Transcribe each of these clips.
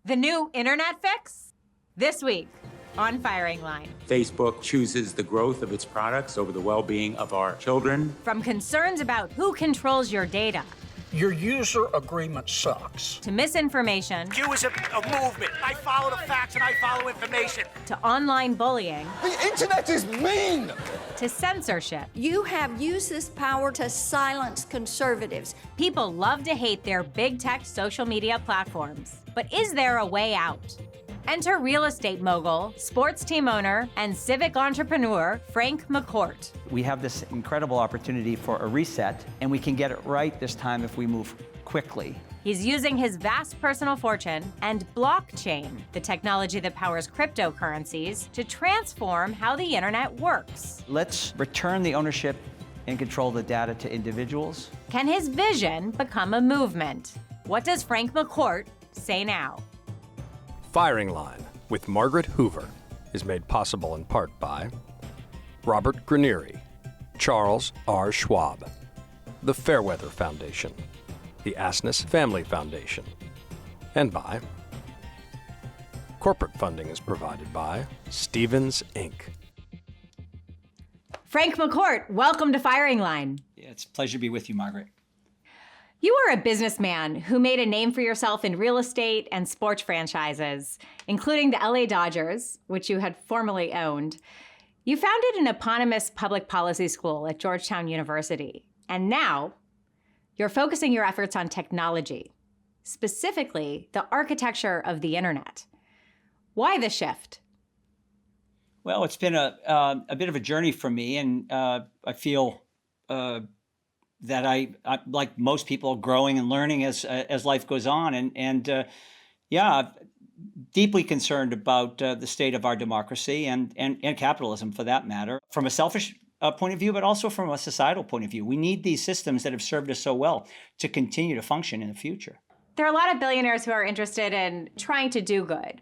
The new internet fix? This week on Firing Line. Facebook chooses the growth of its products over the well-being of our children. From concerns about who controls your data. Your user agreement sucks. To misinformation. You is a movement. I follow the facts and I follow information. To online bullying. The internet is mean. To censorship. You have used this power to silence conservatives. People love to hate their big tech social media platforms. But is there a way out? Enter real estate mogul, sports team owner, and civic entrepreneur Frank McCourt. We have this incredible opportunity for a reset, and we can get it right this time if we move quickly. He's using his vast personal fortune and blockchain, the technology that powers cryptocurrencies, to transform how the internet works. Let's return the ownership and control of the data to individuals. Can his vision become a movement? What does Frank McCourt say now? Firing Line with Margaret Hoover is made possible in part by Robert Granieri, Charles R. Schwab, the Fairweather Foundation, the Asness Family Foundation, and by corporate funding is provided by Stevens, Inc. Frank McCourt, welcome to Firing Line. Yeah, it's a pleasure to be with you, Margaret. You are a businessman who made a name for yourself in real estate and sports franchises, including the LA Dodgers, which you had formerly owned. You founded an eponymous public policy school at Georgetown University, and now you're focusing your efforts on technology, specifically the architecture of the internet. Why the shift? Well, it's been a bit of a journey for me, and I feel that I, like most people, growing and learning as life goes on, and I'm deeply concerned about the state of our democracy and capitalism, for that matter, from a selfish point of view, but also from a societal point of view. We need these systems that have served us so well to continue to function in the future. There are a lot of billionaires who are interested in trying to do good,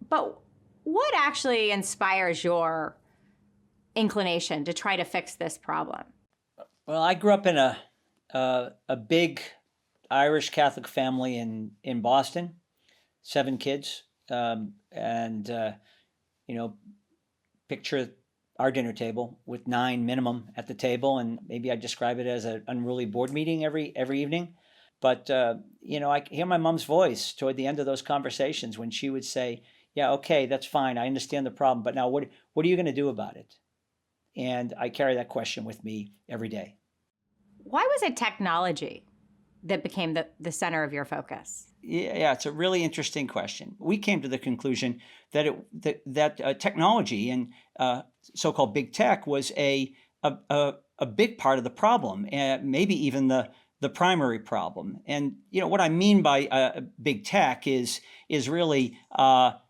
but what actually inspires your inclination to try to fix this problem? Well, I grew up in a big Irish Catholic family in Boston, 7 kids, picture our dinner table with 9 minimum at the table, and maybe I describe it as an unruly board meeting every evening. But I hear my mom's voice toward the end of those conversations when she would say, "Yeah, okay, that's fine. I understand the problem, but now what are you going to do about it?" And I carry that question with me every day. Why was it technology that became the center of your focus? Yeah, it's a really interesting question. We came to the conclusion that technology and so-called big tech was a big part of the problem, maybe even the primary problem. And what I mean by big tech is really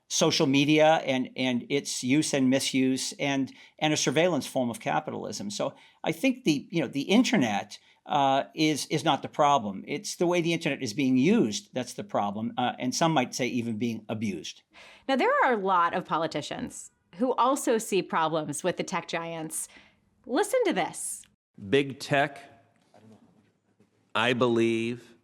social media and its use and misuse and a surveillance form of capitalism. So I think the internet is not the problem. It's the way the internet is being used that's the problem, and some might say even being abused. Now, there are a lot of politicians who also see problems with the tech giants. Listen to this. Big tech, I believe,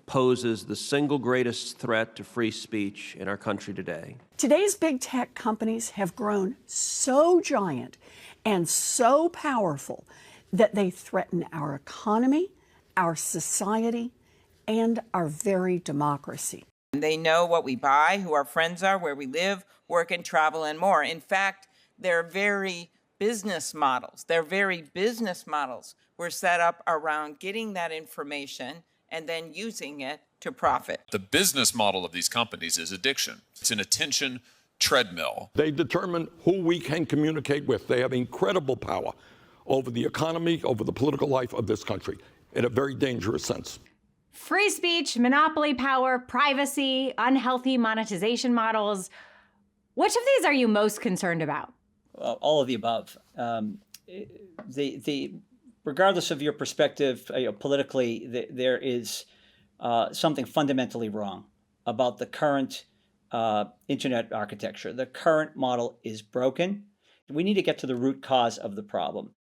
poses the single greatest threat to free speech in our country today. Today's big tech companies have grown so giant and so powerful that they threaten our economy, our society, and our very democracy. They know what we buy, who our friends are, where we live, work and travel, and more. In fact, their very business models were set up around getting that information and then using it to profit. The business model of these companies is addiction. It's an attention treadmill. They determine who we can communicate with. They have incredible power over the economy, over the political life of this country, in a very dangerous sense. Free speech, monopoly power, privacy, unhealthy monetization models. Which of these are you most concerned about? All of the above. Regardless of your perspective politically, there is something fundamentally wrong about the current internet architecture. The current model is broken. We need to get to the root cause of the problem.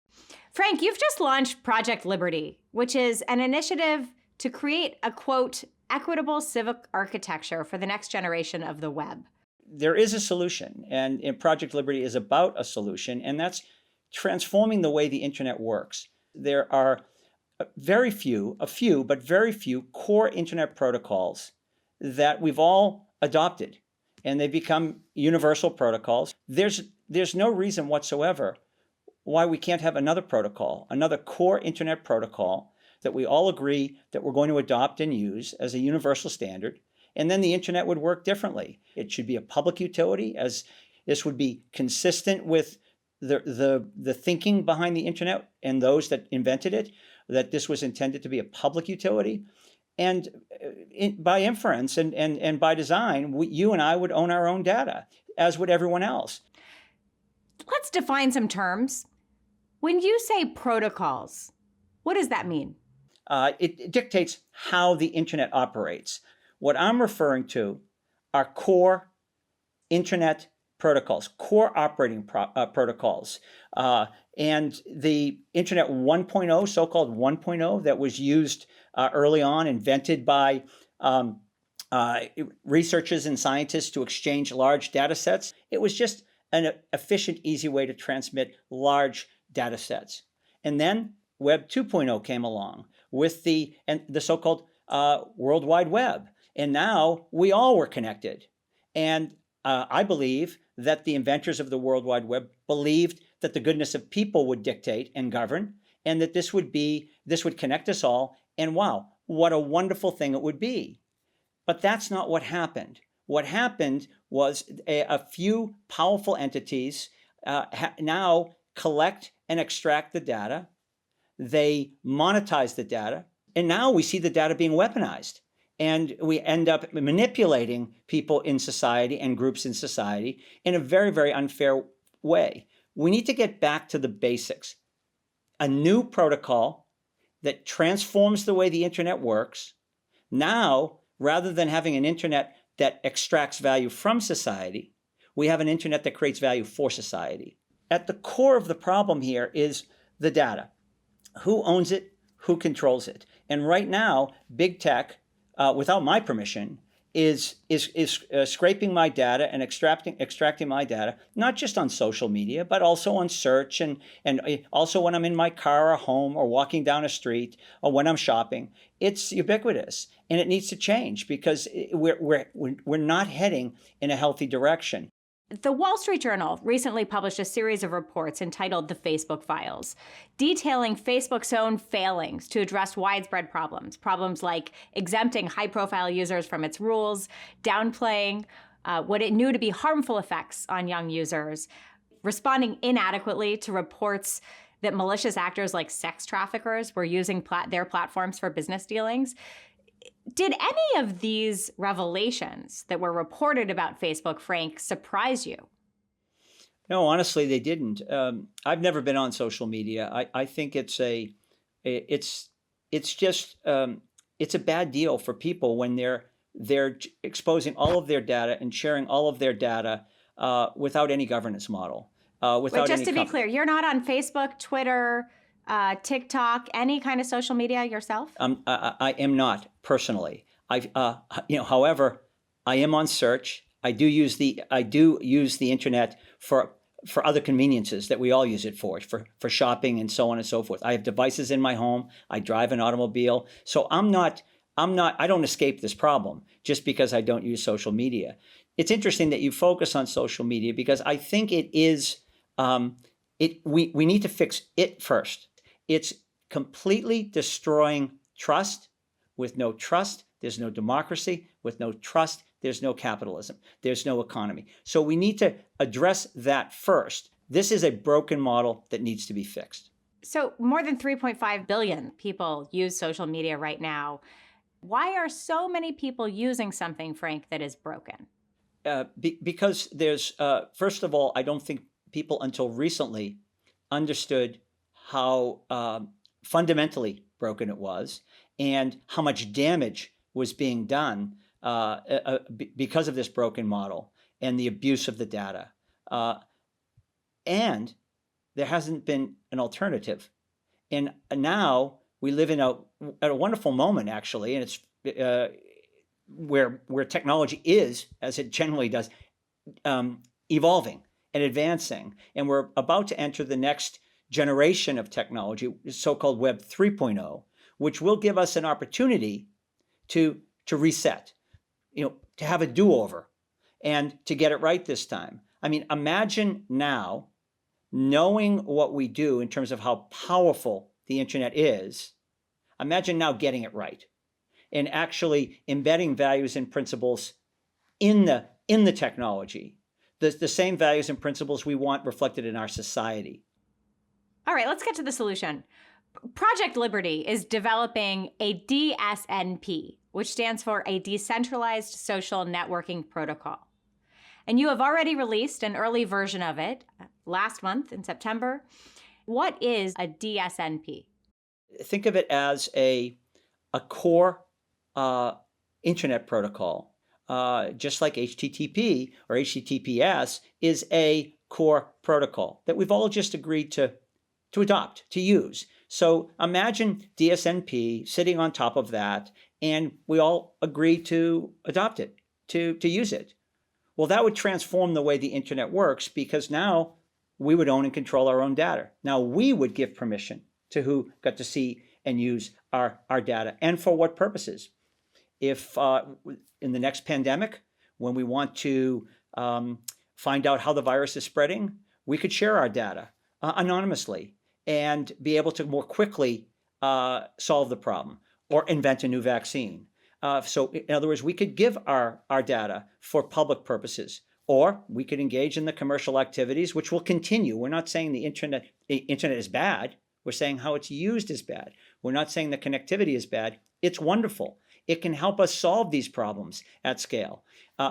Frank, you've just launched Project Liberty, which is an initiative to create a, quote, equitable civic architecture for the next generation of the web? There is a solution, and Project Liberty is about a solution, and that's transforming the way the internet works. There are very few core internet protocols that we've all adopted, and they become universal protocols. There's no reason whatsoever why we can't have another protocol, another core internet protocol that we all agree that we're going to adopt and use as a universal standard, and then the internet would work differently. It should be a public utility, as this would be consistent with the thinking behind the internet and those that invented it, that this was intended to be a public utility. And by inference and by design, you and I would own our own data, as would everyone else. Let's define some terms. When you say protocols, what does that mean? It dictates how the internet operates. What I'm referring to are core internet protocols, core operating protocols. And the Internet 1.0, so-called 1.0, that was used early on, invented by researchers and scientists to exchange large data sets. It was just an efficient, easy way to transmit large data sets. And then Web 2.0 came along with the so-called World Wide Web. And now we all were connected. And I believe that the inventors of the World Wide Web believed that the goodness of people would dictate and govern, and that this would connect us all. And wow, what a wonderful thing it would be. But that's not what happened. What happened was a few powerful entities now collect and extract the data. They monetize the data. And now we see the data being weaponized. And we end up manipulating people in society and groups in society in a very, very unfair way. We need to get back to the basics. A new protocol that transforms the way the internet works. Now, rather than having an internet that extracts value from society, we have an internet that creates value for society. At the core of the problem here is the data. Who owns it? Who controls it? And right now, big tech, without my permission, is scraping my data and extracting my data, not just on social media, but also on search and also when I'm in my car or home or walking down a street or when I'm shopping. It's ubiquitous, and it needs to change because we're not heading in a healthy direction. The Wall Street Journal recently published a series of reports entitled The Facebook Files, detailing Facebook's own failings to address widespread problems like exempting high-profile users from its rules, downplaying what it knew to be harmful effects on young users, responding inadequately to reports that malicious actors like sex traffickers were using their platforms for business dealings. Did any of these revelations that were reported about Facebook, Frank, surprise you? No, honestly, they didn't. I've never been on social media. I think it's a bad deal for people when they're exposing all of their data and sharing all of their data without any governance model. Just to be clear, you're not on Facebook, Twitter, TikTok, any kind of social media yourself? I am not personally. However, I am on search. I do use the internet for other conveniences that we all use it for shopping and so on and so forth. I have devices in my home. I drive an automobile. So I don't escape this problem just because I don't use social media. It's interesting that you focus on social media because I think it is, we need to fix it first. It's completely destroying trust. With no trust, there's no democracy. With no trust, there's no capitalism. There's no economy. So we need to address that first. This is a broken model that needs to be fixed. So more than 3.5 billion people use social media right now. Why are so many people using something, Frank, that is broken? Because there's, first of all, I don't think people until recently understood how fundamentally broken it was and how much damage was being done because of this broken model and the abuse of the data. And there hasn't been an alternative. And now we live at a wonderful moment, actually, and where technology is, as it generally does, evolving and advancing. And we're about to enter the next generation of technology, so-called Web 3.0, which will give us an opportunity to reset, to have a do-over and to get it right this time. I mean, imagine now knowing what we do in terms of how powerful the internet is. Imagine now getting it right and actually embedding values and principles in the technology, the same values and principles we want reflected in our society. All right, let's get to the solution. Project Liberty is developing a DSNP, which stands for a Decentralized Social Networking Protocol. And you have already released an early version of it last month in September. What is a DSNP? Think of it as a core internet protocol, just like HTTP or HTTPS is a core protocol that we've all just agreed to adopt, to use. So imagine DSNP sitting on top of that, and we all agree to adopt it, to use it. Well, that would transform the way the internet works, because now we would own and control our own data. Now we would give permission to who got to see and use our data, and for what purposes. If in the next pandemic, when we want to find out how the virus is spreading, we could share our data anonymously and be able to more quickly solve the problem or invent a new vaccine. So in other words, we could give our data for public purposes, or we could engage in the commercial activities, which will continue. We're not saying the internet is bad. We're saying how it's used is bad. We're not saying the connectivity is bad. It's wonderful. It can help us solve these problems at scale.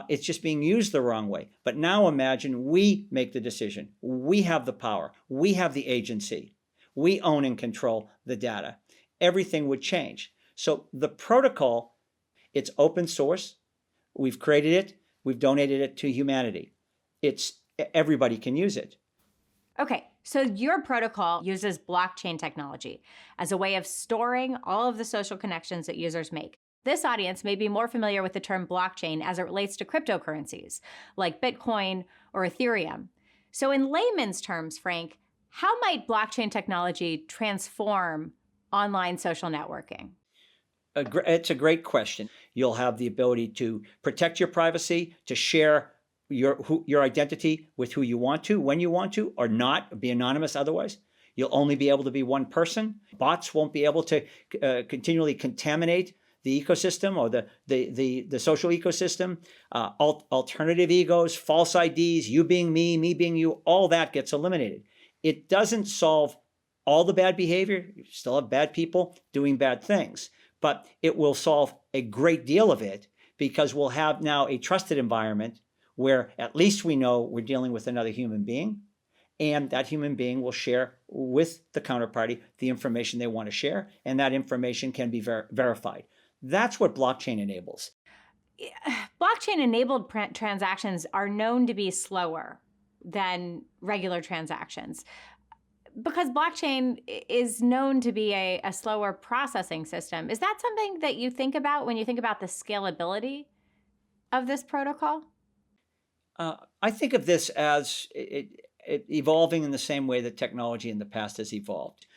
It's just being used the wrong way. But now imagine we make the decision. We have the power. We have the agency. We own and control the data. Everything would change. So the protocol, it's open source. We've created it. We've donated it to humanity. Everybody can use it. Okay, so your protocol uses blockchain technology as a way of storing all of the social connections that users make. This audience may be more familiar with the term blockchain as it relates to cryptocurrencies like Bitcoin or Ethereum. So in layman's terms, Frank, how might blockchain technology transform online social networking? It's a great question. You'll have the ability to protect your privacy, to share your identity with who you want to, when you want to, or not, be anonymous otherwise. You'll only be able to be one person. Bots won't be able to continually contaminate the ecosystem or the social ecosystem. Alternative egos, false IDs, you being me being you, all that gets eliminated. It doesn't solve all the bad behavior. You still have bad people doing bad things, but it will solve a great deal of it, because we'll have now a trusted environment where at least we know we're dealing with another human being, and that human being will share with the counterparty the information they want to share, and that information can be verified. That's what blockchain enables. Blockchain-enabled transactions are known to be slower than regular transactions, because blockchain is known to be a slower processing system. Is that something that you think about when you think about the scalability of this protocol? I think of this as it evolving in the same way that technology in the past has evolved.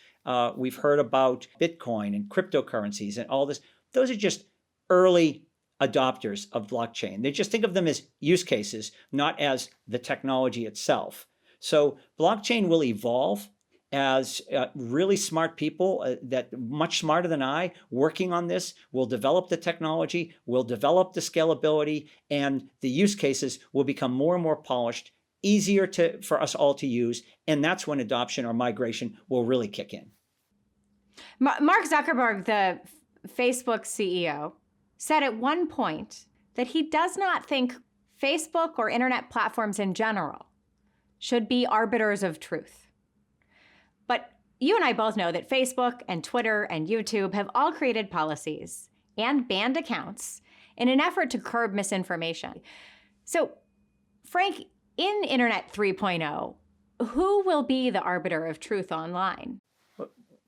We've heard about Bitcoin and cryptocurrencies and all this. Those are just early adopters of blockchain. They just think of them as use cases, not as the technology itself. So blockchain will evolve as really smart people that much smarter than I working on this will develop the technology, will develop the scalability, and the use cases will become more and more polished, easier for us all to use, and that's when adoption or migration will really kick in. Mark Zuckerberg, the Facebook CEO, said at one point that he does not think Facebook or internet platforms in general should be arbiters of truth. But you and I both know that Facebook and Twitter and YouTube have all created policies and banned accounts in an effort to curb misinformation. So, Frank, in Internet 3.0, who will be the arbiter of truth online?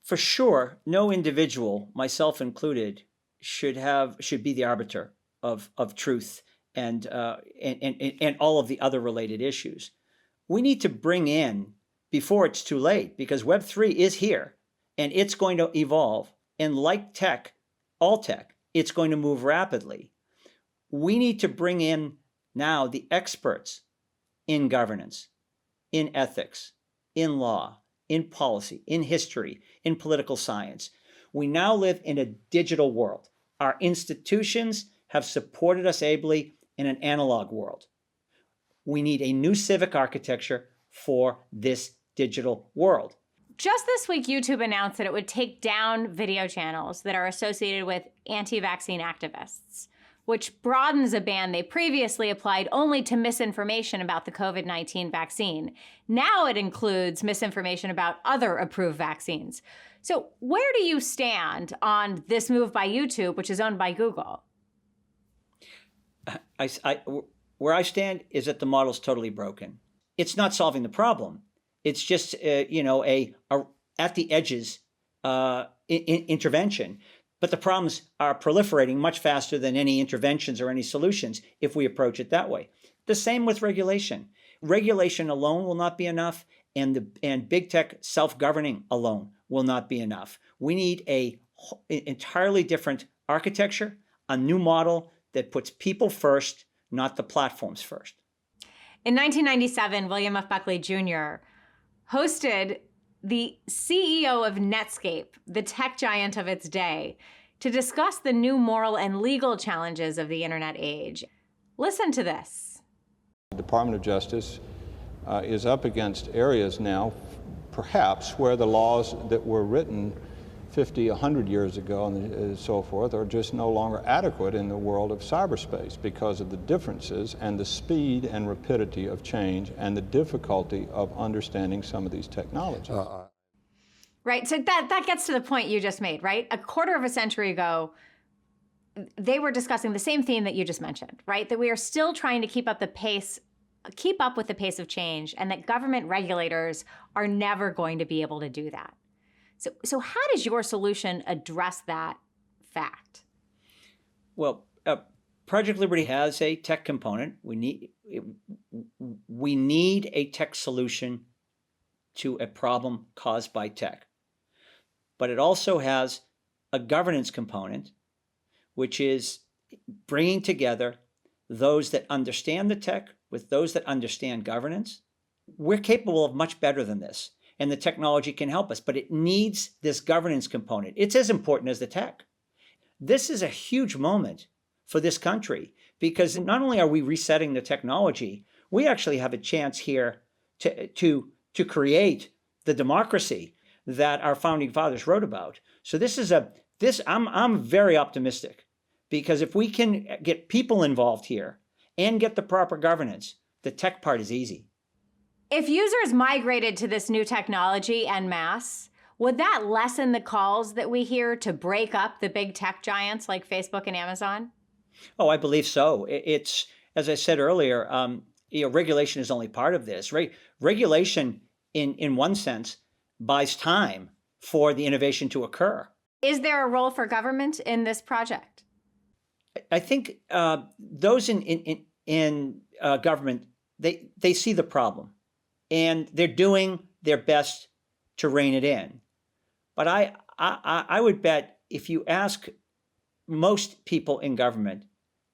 For sure, no individual, myself included, should be the arbiter of truth and all of the other related issues. We need to bring in before it's too late, because Web3 is here and it's going to evolve. And like tech, all tech, it's going to move rapidly. We need to bring in now the experts in governance, in ethics, in law, in policy, in history, in political science. We now live in a digital world. Our institutions have supported us ably in an analog world. We need a new civic architecture for this digital world. Just this week, YouTube announced that it would take down video channels that are associated with anti-vaccine activists, which broadens a ban they previously applied only to misinformation about the COVID-19 vaccine. Now it includes misinformation about other approved vaccines. So where do you stand on this move by YouTube, which is owned by Google? Where I stand is that the model's totally broken. It's not solving the problem. It's just, a at the edges intervention. But the problems are proliferating much faster than any interventions or any solutions if we approach it that way. The same with regulation. Regulation alone will not be enough, and big tech self-governing alone will not be enough. We need an entirely different architecture, a new model that puts people first, not the platforms first. In 1997, William F. Buckley Jr. hosted the CEO of Netscape, the tech giant of its day, to discuss the new moral and legal challenges of the internet age. Listen to this. The Department of Justice is up against areas now, perhaps, where the laws that were written 50, 100 years ago and so forth are just no longer adequate in the world of cyberspace because of the differences and the speed and rapidity of change and the difficulty of understanding some of these technologies. Right, so that gets to the point you just made, right? A quarter of a century ago, they were discussing the same theme that you just mentioned, right? That we are still trying to keep up with the pace of change, and that government regulators are never going to be able to do that. So how does your solution address that fact? Well, Project Liberty has a tech component. We need a tech solution to a problem caused by tech. But it also has a governance component, which is bringing together those that understand the tech with those that understand governance. We're capable of much better than this, and the technology can help us, but it needs this governance component. It's as important as the tech. This is a huge moment for this country, because not only are we resetting the technology, we actually have a chance here to create the democracy that our founding fathers wrote about. So I'm very optimistic, because if we can get people involved here and get the proper governance, the tech part is easy. If users migrated to this new technology en masse, would that lessen the calls that we hear to break up the big tech giants like Facebook and Amazon? Oh, I believe so. It's, as I said earlier, regulation is only part of this. Regulation, in one sense, buys time for the innovation to occur. Is there a role for government in this project? I think those in government, they see the problem, and they're doing their best to rein it in. But I would bet if you ask most people in government,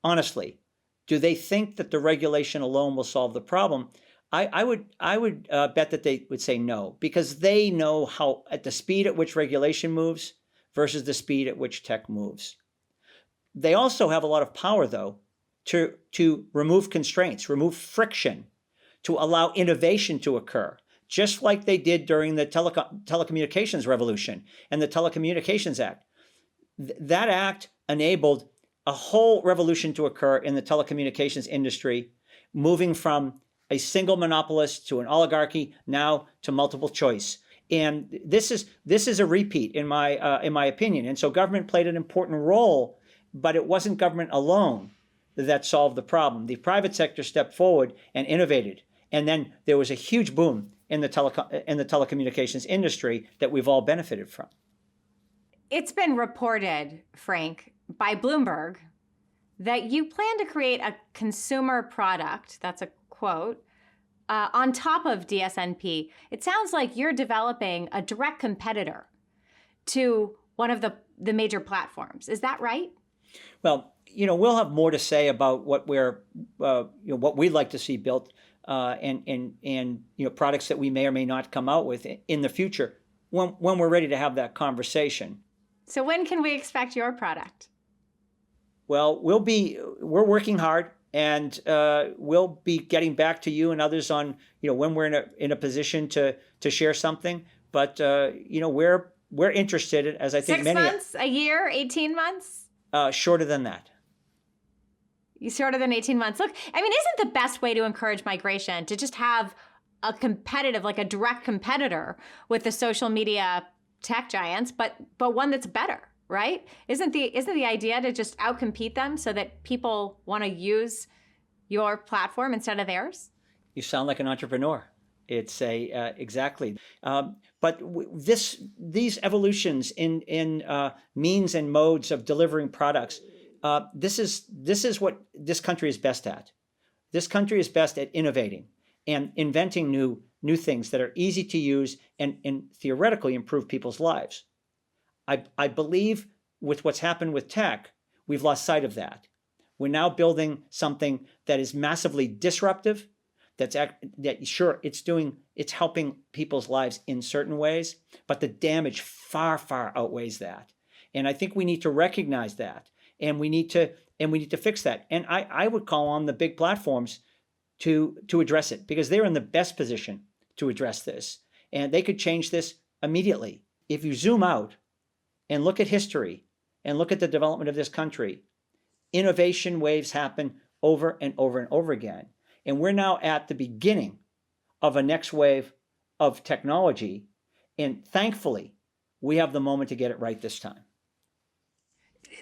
honestly, do they think that the regulation alone will solve the problem? I would bet that they would say no, because they know how at the speed at which regulation moves versus the speed at which tech moves. They also have a lot of power, though, to remove constraints, remove friction, to allow innovation to occur, just like they did during the telecommunications revolution and the Telecommunications Act. That act enabled a whole revolution to occur in the telecommunications industry, moving from a single monopolist to an oligarchy, now to multiple choice. And this is a repeat in my opinion. And so government played an important role, but it wasn't government alone that solved the problem. The private sector stepped forward and innovated. And then there was a huge boom in the telecommunications industry that we've all benefited from. It's been reported, Frank, by Bloomberg that you plan to create a consumer product, that's a quote, on top of DSNP. It sounds like you're developing a direct competitor to one of the major platforms. Is that right? Well, we'll have more to say about what what we'd like to see built, and products that we may or may not come out with in the future when we're ready to have that conversation. So when can we expect your product? Well, we're working hard, and we'll be getting back to you and others on when we're in a position to share something. But we're interested, as I think 6 months, a year, 18 months? Shorter than that. Shorter than 18 months. Look, I mean, isn't the best way to encourage migration to just have a competitive, like a direct competitor with the social media tech giants, but one that's better, right? Isn't the idea to just outcompete them so that people want to use your platform instead of theirs? You sound like an entrepreneur. It's exactly. But these evolutions in means and modes of delivering products, this is what this country is best at. This country is best at innovating and inventing new things that are easy to use and theoretically improve people's lives. I believe with what's happened with tech, we've lost sight of that. We're now building something that is massively disruptive. It's helping people's lives in certain ways, but the damage far, far outweighs that. And I think we need to recognize that, and we need to fix that. And I would call on the big platforms to address it, because they're in the best position to address this, and they could change this immediately. If you zoom out and look at history and look at the development of this country, innovation waves happen over and over and over again. And we're now at the beginning of a next wave of technology. And thankfully, we have the moment to get it right this time.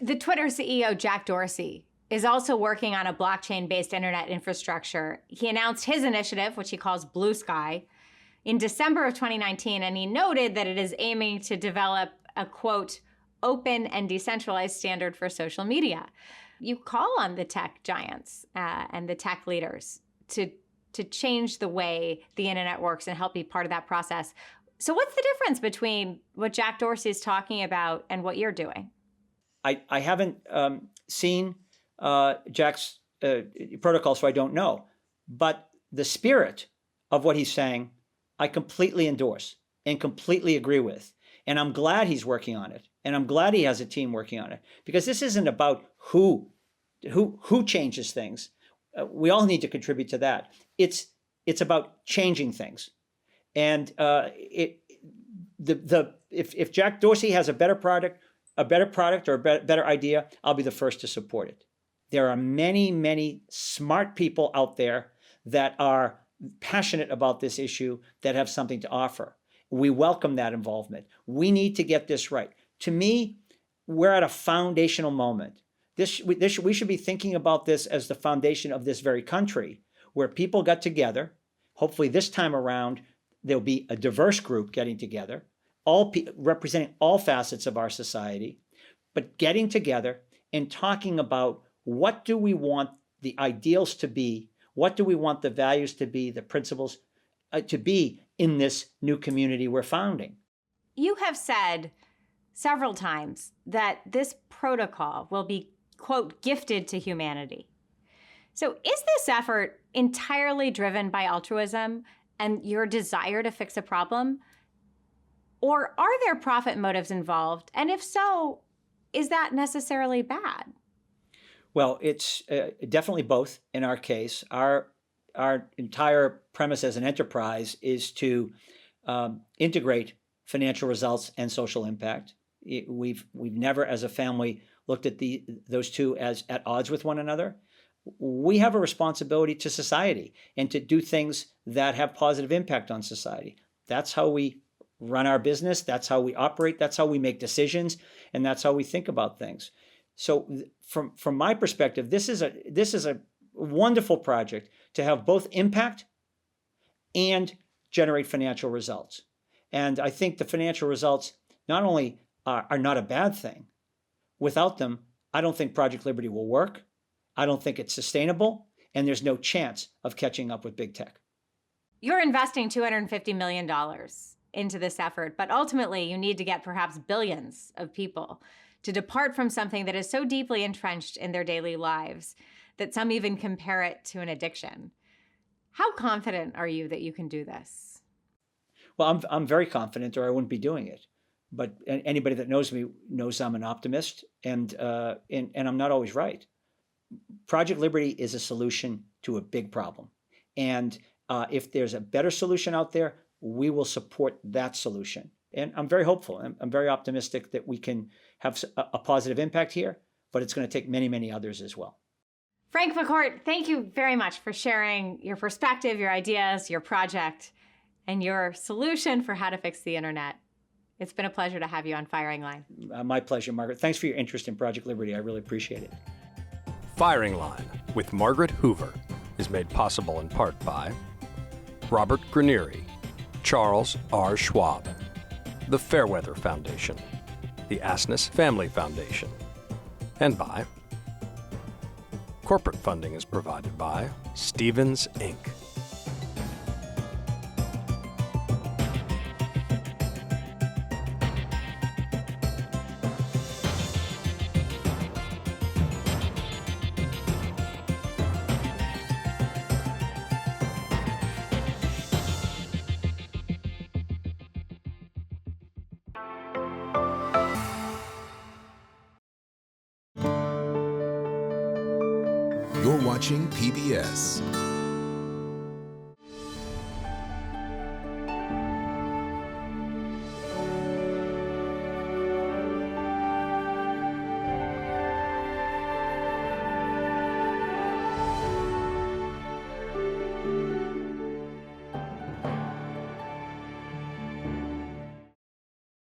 The Twitter CEO, Jack Dorsey, is also working on a blockchain-based internet infrastructure. He announced his initiative, which he calls Blue Sky, in December of 2019, and he noted that it is aiming to develop a, quote, open and decentralized standard for social media. You call on the tech giants and the tech leaders to change the way the internet works and help be part of that process. So what's the difference between what Jack Dorsey is talking about and what you're doing? I haven't seen Jack's protocol, so I don't know. But the spirit of what he's saying, I completely endorse and completely agree with. And I'm glad he's working on it. And I'm glad he has a team working on it. Because this isn't about who changes things. We all need to contribute to that. It's about changing things. And if Jack Dorsey has a better product or a better idea, I'll be the first to support it. There are many, many smart people out there that are passionate about this issue, that have something to offer. We welcome that involvement. We need to get this right. To me, we're at a foundational moment. We should be thinking about this as the foundation of this very country, where people got together. Hopefully this time around, there'll be a diverse group getting together, representing all facets of our society, but getting together and talking about what do we want the ideals to be, what do we want the values to be, the principles to be in this new community we're founding. You have said several times that this protocol will be, quote, gifted to humanity. So is this effort entirely driven by altruism and your desire to fix a problem? Or are there profit motives involved? And if so, is that necessarily bad? Well, it's definitely both in our case. Our entire premise as an enterprise is to integrate financial results and social impact. We've never, as a family, looked at those two as at odds with one another. We have a responsibility to society and to do things that have positive impact on society. That's how we run our business. That's how we operate. That's how we make decisions, and that's how we think about things. So, from my perspective, this is a wonderful project to have both impact and generate financial results. And I think the financial results not only are not a bad thing. Without them, I don't think Project Liberty will work. I don't think it's sustainable, and there's no chance of catching up with big tech. You're investing $250 million into this effort, but ultimately you need to get perhaps billions of people to depart from something that is so deeply entrenched in their daily lives that some even compare it to an addiction. How confident are you that you can do this? Well, I'm very confident, or I wouldn't be doing it. But anybody that knows me knows I'm an optimist, and I'm not always right. Project Liberty is a solution to a big problem, and if there's a better solution out there, we will support that solution. And I'm very hopeful. I'm very optimistic that we can have a positive impact here, but it's going to take many, many others as well. Frank McCourt, thank you very much for sharing your perspective, your ideas, your project, and your solution for how to fix the internet. It's been a pleasure to have you on Firing Line. My pleasure, Margaret. Thanks for your interest in Project Liberty. I really appreciate it. Firing Line with Margaret Hoover is made possible in part by Robert Granieri, Charles R. Schwab, the Fairweather Foundation, the Asness Family Foundation, and by corporate funding is provided by Stevens, Inc. You're watching PBS.